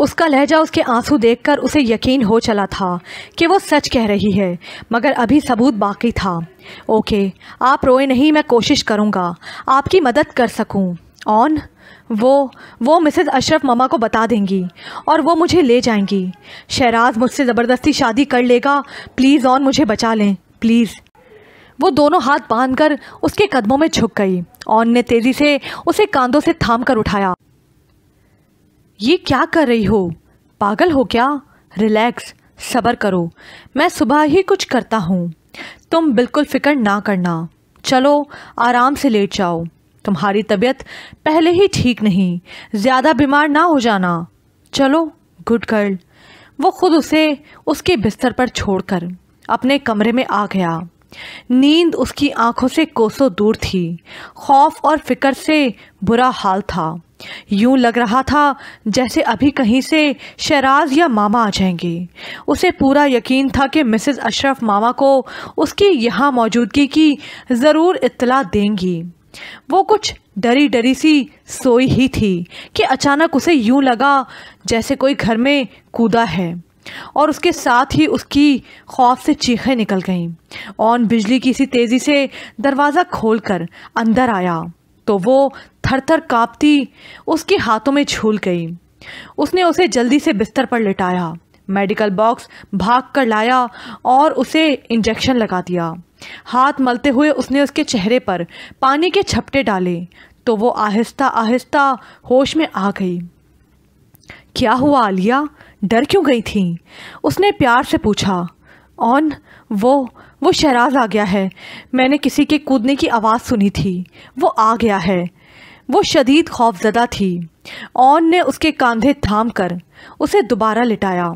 اس کا لہجہ، اس کے آنسو دیکھ کر اسے یقین ہو چلا تھا کہ وہ سچ کہہ رہی ہے، مگر ابھی ثبوت باقی تھا۔ اوکے، آپ روئے نہیں، میں کوشش کروں گا آپ کی مدد کر سکوں۔ آن وہ مسز اشرف ماما کو بتا دیں گی اور وہ مجھے لے جائیں گی۔ شہراز مجھ سے زبردستی شادی کر لے گا، پلیز آن مجھے بچا لیں پلیز۔ وہ دونوں ہاتھ باندھ کر اس کے قدموں میں جھک گئی۔ آن نے تیزی سے اسے کاندھوں سے تھام کر اٹھایا۔ یہ کیا کر رہی ہو؟ پاگل ہو کیا؟ ریلیکس، صبر کرو، میں صبح ہی کچھ کرتا ہوں، تم بالکل فکر نہ کرنا۔ چلو آرام سے لیٹ جاؤ، تمہاری طبیعت پہلے ہی ٹھیک نہیں، زیادہ بیمار نہ ہو جانا۔ چلو گڈ گرل۔ وہ خود اسے اس کے بستر پر چھوڑ کر اپنے کمرے میں آ گیا۔ نیند اس کی آنکھوں سے کوسوں دور تھی، خوف اور فکر سے برا حال تھا۔ یوں لگ رہا تھا جیسے ابھی کہیں سے شہراز یا ماما آ جائیں گے۔ اسے پورا یقین تھا کہ مسز اشرف ماما کو اس کی یہاں موجودگی کی ضرور اطلاع دیں گی۔ وہ کچھ ڈری ڈری سی سوئی ہی تھی کہ اچانک اسے یوں لگا جیسے کوئی گھر میں کودا ہے، اور اس کے ساتھ ہی اس کی خوف سے چیخیں نکل گئیں۔ آن بجلی کی سی تیزی سے دروازہ کھول کر اندر آیا تو وہ تھر تھر کانپتی اس کے ہاتھوں میں جھول گئی۔ اس نے اسے جلدی سے بستر پر لٹایا، میڈیکل باکس بھاگ کر لایا اور اسے انجیکشن لگا دیا۔ ہاتھ ملتے ہوئے اس نے اس کے چہرے پر پانی کے چھپٹے ڈالے تو وہ آہستہ آہستہ ہوش میں آ گئی۔ کیا ہوا عالیہ؟ ڈر کیوں گئی تھیں؟ اس نے پیار سے پوچھا۔ آن وہ شہراز آ گیا ہے، میں نے کسی کے کودنے کی آواز سنی تھی، وہ آ گیا ہے۔ وہ شدید خوف زدہ تھی۔ آن نے اس کے کاندھے تھام کر اسے دوبارہ لٹایا۔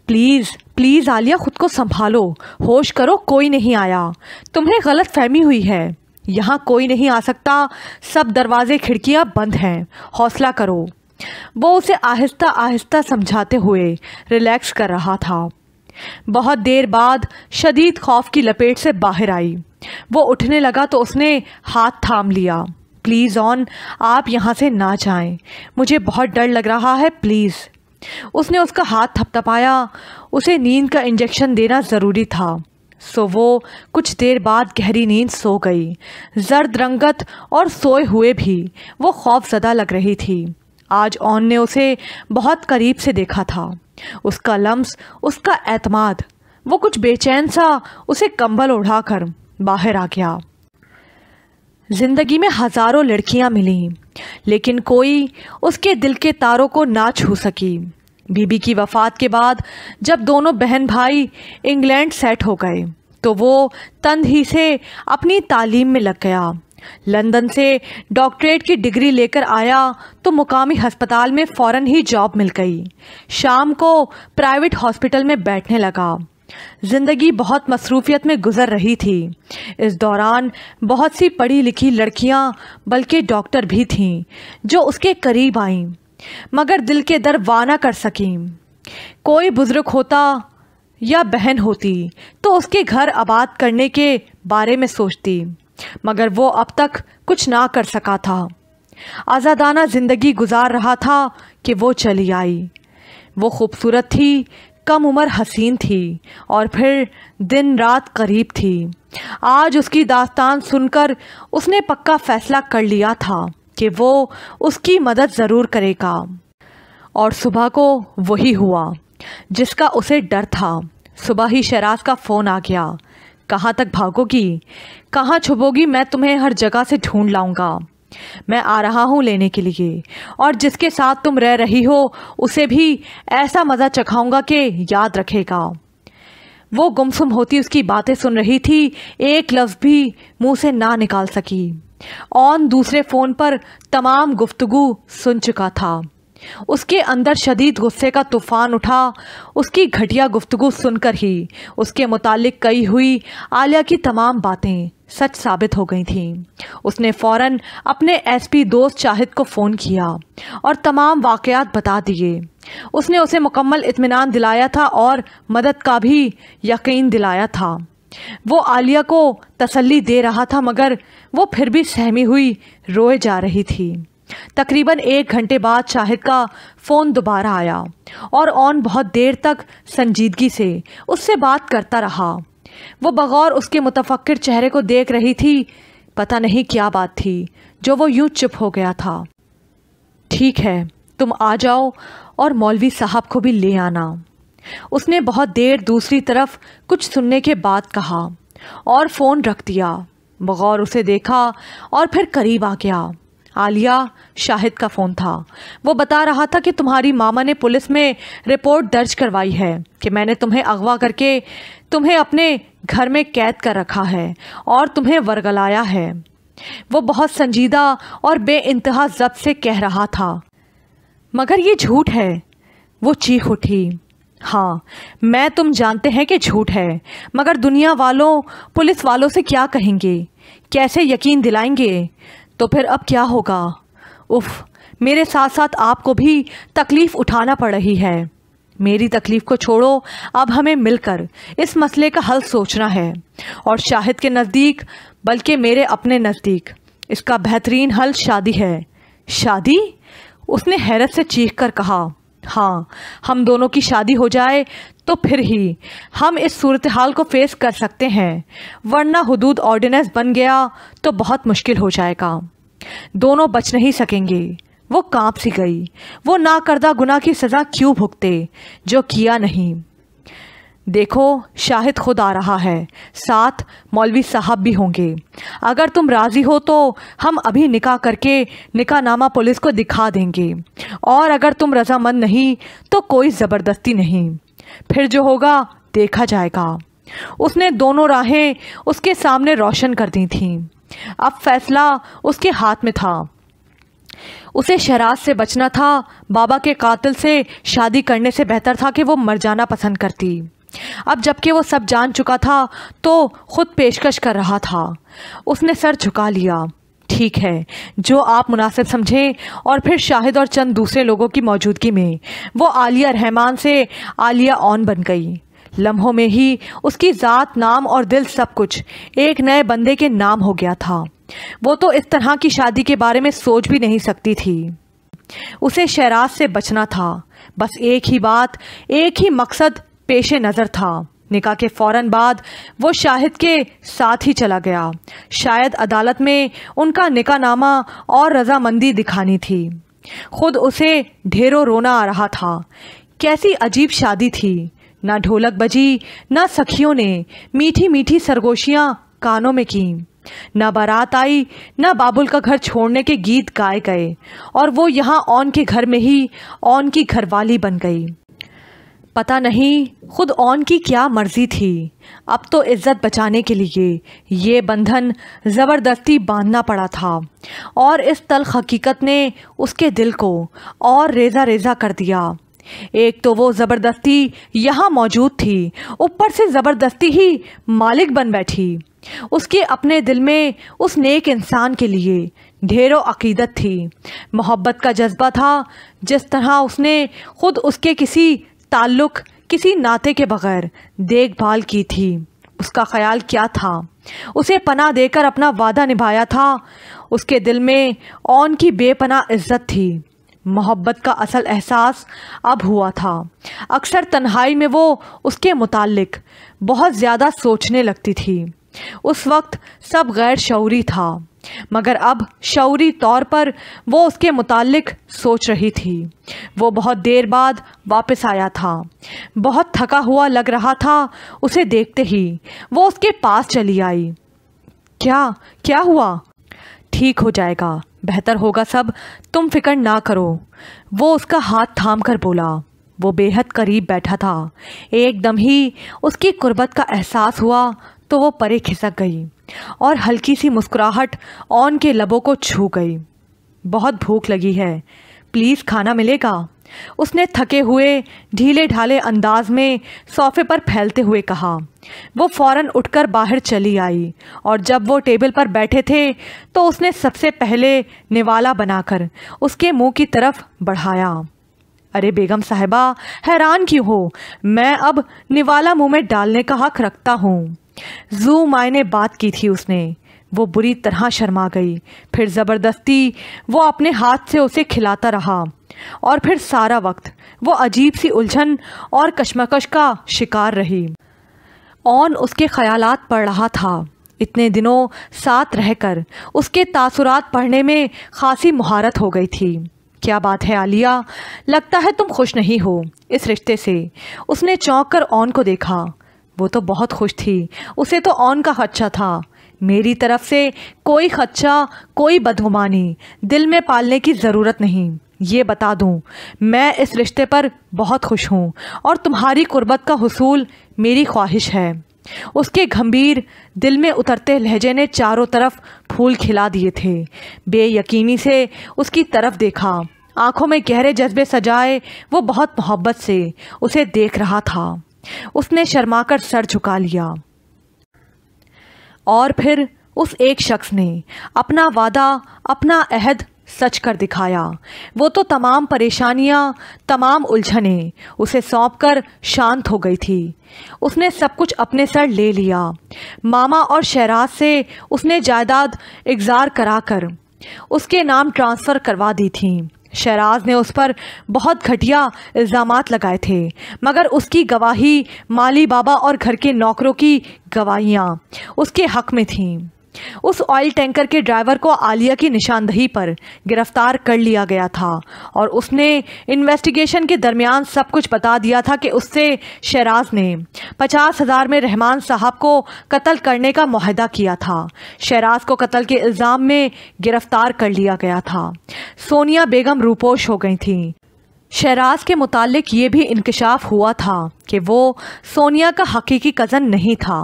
پلیز پلیز عالیہ، خود کو سنبھالو، ہوش کرو، کوئی نہیں آیا، تمہیں غلط فہمی ہوئی ہے، یہاں کوئی نہیں آ سکتا، سب دروازے کھڑکیاں بند ہیں، حوصلہ کرو۔ وہ اسے آہستہ آہستہ سمجھاتے ہوئے ریلیکس کر رہا تھا۔ بہت دیر بعد شدید خوف کی لپیٹ سے باہر آئی۔ وہ اٹھنے لگا تو اس نے ہاتھ تھام لیا۔ پلیز آن، آپ یہاں سے نہ جائیں، مجھے بہت ڈر لگ رہا ہے، پلیز۔ اس نے اس کا ہاتھ تھپتھپایا، اسے نیند کا انجیکشن دینا ضروری تھا، سو وہ کچھ دیر بعد گہری نیند سو گئی۔ زرد رنگت اور سوئے ہوئے بھی وہ خوف زدہ لگ رہی تھی۔ آج آن نے اسے بہت قریب سے دیکھا تھا، اس کا لمس، اس کا اعتماد۔ وہ کچھ بے چین سا اسے کمبل اڑا کر باہر آ گیا۔ زندگی میں ہزاروں لڑکیاں ملیں، لیکن کوئی اس کے دل کے تاروں کو نہ چھو سکی۔ بی کی وفات کے بعد جب دونوں بہن بھائی انگلینڈ سیٹ ہو گئے تو وہ تند ہی سے اپنی تعلیم میں لگ گیا۔ لندن سے ڈاکٹریٹ کی ڈگری لے کر آیا تو مقامی ہسپتال میں فوراً ہی جاب مل گئی۔ شام کو پرائیویٹ ہاسپٹل میں بیٹھنے لگا۔ زندگی بہت مصروفیت میں گزر رہی تھی۔ اس دوران بہت سی پڑھی لکھی لڑکیاں بلکہ ڈاکٹر بھی تھیں جو اس کے قریب آئیں، مگر دل کے در وا نہ کر سکیں۔ کوئی بزرگ ہوتا یا بہن ہوتی تو اس کے گھر آباد کرنے کے بارے میں سوچتی، مگر وہ اب تک کچھ نہ کر سکا تھا۔ آزادانہ زندگی گزار رہا تھا کہ وہ چلی آئی۔ وہ خوبصورت تھی، کم عمر حسین تھی، اور پھر دن رات قریب تھی۔ آج اس کی داستان سن کر اس نے پکا فیصلہ کر لیا تھا کہ وہ اس کی مدد ضرور کرے گا، اور صبح کو وہی ہوا جس کا اسے ڈر تھا۔ صبح ہی شہراز کا فون آ گیا۔ کہاں تک بھاگو گی؟ کہاں چھپو گی؟ میں تمہیں ہر جگہ سے ڈھونڈ لاؤں گا، میں آ رہا ہوں لینے کے لیے، اور جس کے ساتھ تم رہ رہی ہو اسے بھی ایسا مزہ چکھاؤں گا کہ یاد رکھے گا۔ وہ گمسم ہوتی اس کی باتیں سن رہی تھی، ایک لفظ بھی منہ سے نہ نکال سکی۔ آن دوسرے فون پر تمام گفتگو سن چکا تھا۔ اس کے اندر شدید غصے کا طوفان اٹھا۔ اس کی گھٹیا گفتگو سن کر ہی اس کے متعلق کہی ہوئی عالیہ کی تمام باتیں سچ ثابت ہو گئی تھیں۔ اس نے فوراً اپنے ایس پی دوست شاہد کو فون کیا اور تمام واقعات بتا دیے۔ اس نے اسے مکمل اطمینان دلایا تھا اور مدد کا بھی یقین دلایا تھا۔ وہ عالیہ کو تسلی دے رہا تھا، مگر وہ پھر بھی سہمی ہوئی روئے جا رہی تھی۔ تقریباً 1 گھنٹے بعد شاہد کا فون دوبارہ آیا اور اون بہت دیر تک سنجیدگی سے اس سے بات کرتا رہا۔ وہ بغور اس کے متفکر چہرے کو دیکھ رہی تھی۔ پتہ نہیں کیا بات تھی جو وہ یوں چپ ہو گیا تھا۔ ٹھیک ہے، تم آ جاؤ اور مولوی صاحب کو بھی لے آنا، اس نے بہت دیر دوسری طرف کچھ سننے کے بعد کہا اور فون رکھ دیا۔ بغور اسے دیکھا اور پھر قریب آ گیا۔ عالیہ، شاہد کا فون تھا۔ وہ بتا رہا تھا کہ تمہاری ماما نے پولیس میں رپورٹ درج کروائی ہے کہ میں نے تمہیں اغوا کر کے تمہیں اپنے گھر میں قید کر رکھا ہے اور تمہیں ورگلایا ہے۔ وہ بہت سنجیدہ اور بے انتہا ضبط سے کہہ رہا تھا۔ مگر یہ جھوٹ ہے، وہ چیخ اٹھی۔ ہاں، میں تم جانتے ہیں کہ جھوٹ ہے، مگر دنیا والوں پولیس والوں سے کیا کہیں گے، کیسے یقین دلائیں گے؟ تو پھر اب کیا ہوگا؟ اف، میرے ساتھ ساتھ آپ کو بھی تکلیف اٹھانا پڑ رہی ہے۔ میری تکلیف کو چھوڑو، اب ہمیں مل کر اس مسئلے کا حل سوچنا ہے، اور شاہد کے نزدیک بلکہ میرے اپنے نزدیک اس کا بہترین حل شادی ہے۔ شادی؟ اس نے حیرت سے چیخ کر کہا۔ ہاں، ہم دونوں کی شادی ہو جائے تو پھر ہی ہم اس صورتحال کو فیس کر سکتے ہیں، ورنہ حدود آرڈیننس بن گیا تو بہت مشکل ہو جائے گا۔ دونوں بچ نہیں سکیں گے۔ وہ کانپ سی گئی۔ وہ ناکردہ گناہ کی سزا کیوں بھگتے جو کیا نہیں؟ دیکھو، شاہد خود آ رہا ہے، ساتھ مولوی صاحب بھی ہوں گے۔ اگر تم راضی ہو تو ہم ابھی نکاح کر کے نکاح نامہ پولیس کو دکھا دیں گے، اور اگر تم رضامند نہیں تو کوئی زبردستی نہیں، پھر جو ہوگا دیکھا جائے گا۔ اس نے دونوں راہیں اس کے سامنے روشن کر دی تھیں۔ اب فیصلہ اس کے ہاتھ میں تھا۔ اسے شہراز سے بچنا تھا۔ بابا کے قاتل سے شادی کرنے سے بہتر تھا کہ وہ مر جانا پسند کرتی۔ اب جب کہ وہ سب جان چکا تھا تو خود پیشکش کر رہا تھا۔ اس نے سر جھکا لیا۔ ٹھیک ہے، جو آپ مناسب سمجھیں۔ اور پھر شاہد اور چند دوسرے لوگوں کی موجودگی میں وہ عالیہ رحمان سے عالیہ اون بن گئی۔ لمحوں میں ہی اس کی ذات، نام اور دل سب کچھ ایک نئے بندے کے نام ہو گیا تھا۔ وہ تو اس طرح کی شادی کے بارے میں سوچ بھی نہیں سکتی تھی۔ اسے شہراز سے بچنا تھا، بس ایک ہی بات، ایک ہی مقصد پیش نظر تھا۔ نکاح کے فوراً بعد وہ شاہد کے ساتھ ہی چلا گیا۔ شاید عدالت میں ان کا نکاح نامہ اور رضامندی دکھانی تھی۔ خود اسے ڈھیروں رونا آ رہا تھا۔ کیسی عجیب شادی تھی، نہ ڈھولک بجی، نہ سکھیوں نے میٹھی میٹھی سرگوشیاں کانوں میں کیں، نہ بارات آئی، نہ بابل کا گھر چھوڑنے کے گیت گائے گئے، اور وہ یہاں اون کے گھر میں ہی اون کی گھر والی بن گئی۔ پتہ نہیں خود اون کی کیا مرضی تھی۔ اب تو عزت بچانے کے لیے یہ بندھن زبردستی باندھنا پڑا تھا، اور اس تلخ حقیقت نے اس کے دل کو اور ریزہ ریزہ کر دیا۔ ایک تو وہ زبردستی یہاں موجود تھی، اوپر سے زبردستی ہی مالک بن بیٹھی۔ اس کے اپنے دل میں اس نیک انسان کے لیے ڈھیروں عقیدت تھی، محبت کا جذبہ تھا۔ جس طرح اس نے خود اس کے کسی تعلق، کسی ناطے کے بغیر دیکھ بھال کی تھی، اس کا خیال کیا تھا؟ اسے پناہ دے کر اپنا وعدہ نبھایا تھا۔ اس کے دل میں اون کی بے پناہ عزت تھی۔ محبت کا اصل احساس اب ہوا تھا۔ اکثر تنہائی میں وہ اس کے متعلق بہت زیادہ سوچنے لگتی تھی۔ اس وقت سب غیر شعوری تھا، مگر اب شعوری طور پر وہ اس کے متعلق سوچ رہی تھی۔ وہ بہت دیر بعد واپس آیا تھا، بہت تھکا ہوا لگ رہا تھا۔ اسے دیکھتے ہی وہ اس کے پاس چلی آئی۔ کیا ہوا؟ ٹھیک ہو جائے گا، بہتر ہوگا سب، تم فکر نہ کرو، وہ اس کا ہاتھ تھام کر بولا۔ وہ بے حد قریب بیٹھا تھا۔ ایک دم ہی اس کی قربت کا احساس ہوا تو وہ پرے کھسک گئی اور ہلکی سی مسکراہٹ اون کے لبوں کو چھو گئی۔ بہت بھوک لگی ہے، پلیز کھانا ملے گا؟ اس نے تھکے ہوئے ڈھیلے ڈھالے انداز میں صوفے پر پھیلتے ہوئے کہا۔ وہ فوراً اٹھ کر باہر چلی آئی، اور جب وہ ٹیبل پر بیٹھے تھے تو اس نے سب سے پہلے نوالا بنا کر اس کے منہ کی طرف بڑھایا۔ ارے بیگم صاحبہ، حیران کیوں ہو؟ میں اب نوالا منہ میں ڈالنے کا حق رکھتا ہوں۔ زو معنی بات کی تھی اس نے۔ وہ بری طرح شرما گئی۔ پھر زبردستی وہ اپنے ہاتھ سے اسے کھلاتا رہا اور پھر سارا وقت وہ عجیب سی الجھن اور کشمکش کا شکار رہی۔ اون اس کے خیالات پڑھ رہا تھا۔ اتنے دنوں ساتھ رہ کر اس کے تاثرات پڑھنے میں خاصی مہارت ہو گئی تھی۔ کیا بات ہے عالیہ، لگتا ہے تم خوش نہیں ہو اس رشتے سے؟ اس نے چونک کر اون کو دیکھا۔ وہ تو بہت خوش تھی، اسے تو اون کا خدشہ تھا۔ میری طرف سے کوئی خدشہ، کوئی بدگمانی دل میں پالنے کی ضرورت نہیں۔ یہ بتا دوں، میں اس رشتے پر بہت خوش ہوں اور تمہاری قربت کا حصول میری خواہش ہے۔ اس کے گھمبیر دل میں اترتے لہجے نے چاروں طرف پھول کھلا دیے تھے۔ بے یقینی سے اس کی طرف دیکھا، آنکھوں میں گہرے جذبے سجائے وہ بہت محبت سے اسے دیکھ رہا تھا۔ اس نے شرما کر سر جھکا لیا۔ اور پھر اس ایک شخص نے اپنا وعدہ، اپنا عہد سچ کر دکھایا۔ وہ تو تمام پریشانیاں، تمام الجھنیں اسے سونپ کر شانت ہو گئی تھی۔ اس نے سب کچھ اپنے سر لے لیا۔ ماما اور شہراز سے اس نے جائیداد اگزار کرا کر اس کے نام ٹرانسفر کروا دی تھیں۔ شہراز نے اس پر بہت گھٹیا الزامات لگائے تھے، مگر اس کی گواہی، مالی بابا اور گھر کے نوکروں کی گواہیاں اس کے حق میں تھیں۔ اس آئل ٹینکر کے ڈرائیور کو عالیہ کی نشاندہی پر گرفتار کر لیا گیا تھا اور اس نے انویسٹیگیشن کے درمیان سب کچھ بتا دیا تھا کہ اس سے شہراز نے 50,000 میں رحمان صاحب کو قتل کرنے کا معاہدہ کیا تھا۔ شہراز کو قتل کے الزام میں گرفتار کر لیا گیا تھا۔ سونیا بیگم روپوش ہو گئی تھیں۔ شہراز کے متعلق یہ بھی انکشاف ہوا تھا کہ وہ سونیا کا حقیقی کزن نہیں تھا،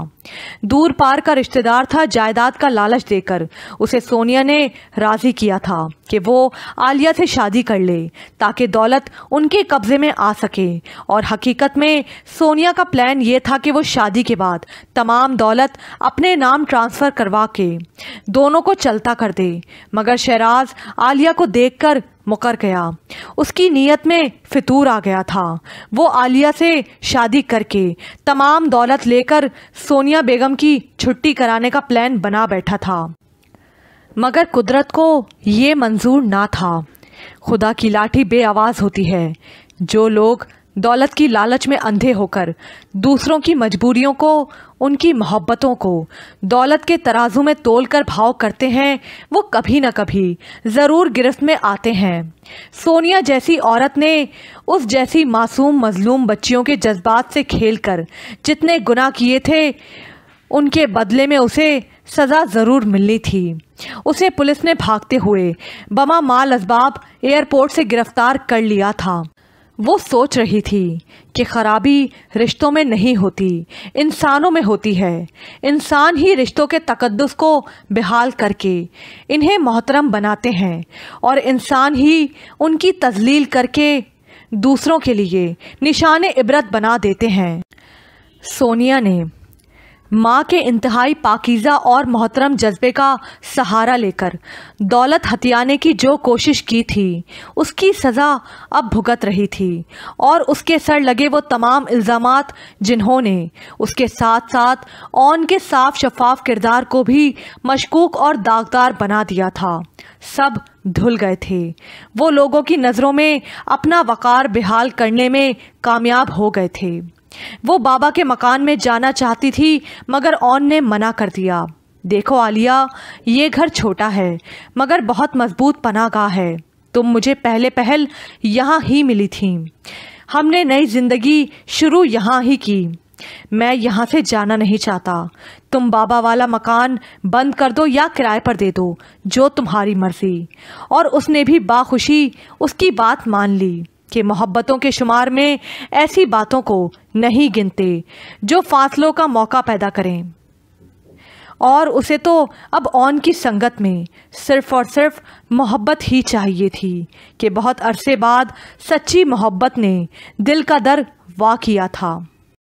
دور پار کا رشتہ دار تھا۔ جائیداد کا لالچ دے کر اسے سونیا نے راضی کیا تھا کہ وہ عالیہ سے شادی کر لے تاکہ دولت ان کے قبضے میں آ سکے، اور حقیقت میں سونیا کا پلان یہ تھا کہ وہ شادی کے بعد تمام دولت اپنے نام ٹرانسفر کروا کے دونوں کو چلتا کر دے۔ مگر شہراز عالیہ کو دیکھ کر مکر گیا۔ اس کی نیت میں فتور آ گیا تھا۔ وہ عالیہ سے شادی کر کے تمام دولت لے کر سونیا بیگم کی چھٹی کرانے کا پلان بنا بیٹھا تھا، مگر قدرت کو یہ منظور نہ تھا۔ خدا کی لاٹھی بے آواز ہوتی ہے۔ جو لوگ دولت کی لالچ میں اندھے ہو کر دوسروں کی مجبوریوں کو، ان کی محبتوں کو دولت کے ترازو میں تول کر بھاؤ کرتے ہیں، وہ کبھی نہ کبھی ضرور گرفت میں آتے ہیں۔ سونیا جیسی عورت نے اس جیسی معصوم مظلوم بچیوں کے جذبات سے کھیل کر جتنے گناہ کیے تھے، ان کے بدلے میں اسے سزا ضرور ملنی تھی۔ اسے پولیس نے بھاگتے ہوئے بما مال اسباب ایئرپورٹ سے گرفتار کر لیا تھا۔ وہ سوچ رہی تھی کہ خرابی رشتوں میں نہیں ہوتی، انسانوں میں ہوتی ہے۔ انسان ہی رشتوں کے تقدس کو بحال کر کے انہیں محترم بناتے ہیں، اور انسان ہی ان کی تذلیل کر کے دوسروں کے لیے نشان عبرت بنا دیتے ہیں۔ سونیا نے ماں کے انتہائی پاکیزہ اور محترم جذبے کا سہارا لے کر دولت ہتھیانے کی جو کوشش کی تھی، اس کی سزا اب بھگت رہی تھی، اور اس کے سر لگے وہ تمام الزامات جنہوں نے اس کے ساتھ ساتھ اون کے صاف شفاف کردار کو بھی مشکوک اور داغدار بنا دیا تھا، سب دھل گئے تھے۔ وہ لوگوں کی نظروں میں اپنا وقار بحال کرنے میں کامیاب ہو گئے تھے۔ وہ بابا کے مکان میں جانا چاہتی تھی، مگر اون نے منع کر دیا۔ دیکھو عالیہ، یہ گھر چھوٹا ہے مگر بہت مضبوط پناہ گاہ ہے۔ تم مجھے پہلے پہل یہاں ہی ملی تھیں، ہم نے نئی زندگی شروع یہاں ہی کی۔ میں یہاں سے جانا نہیں چاہتا۔ تم بابا والا مکان بند کر دو یا کرائے پر دے دو، جو تمہاری مرضی۔ اور اس نے بھی باخوشی اس کی بات مان لی کہ محبتوں کے شمار میں ایسی باتوں کو نہیں گنتے جو فاصلوں کا موقع پیدا کریں، اور اسے تو اب اون کی سنگت میں صرف اور صرف محبت ہی چاہیے تھی کہ بہت عرصے بعد سچی محبت نے دل کا در وا کیا تھا۔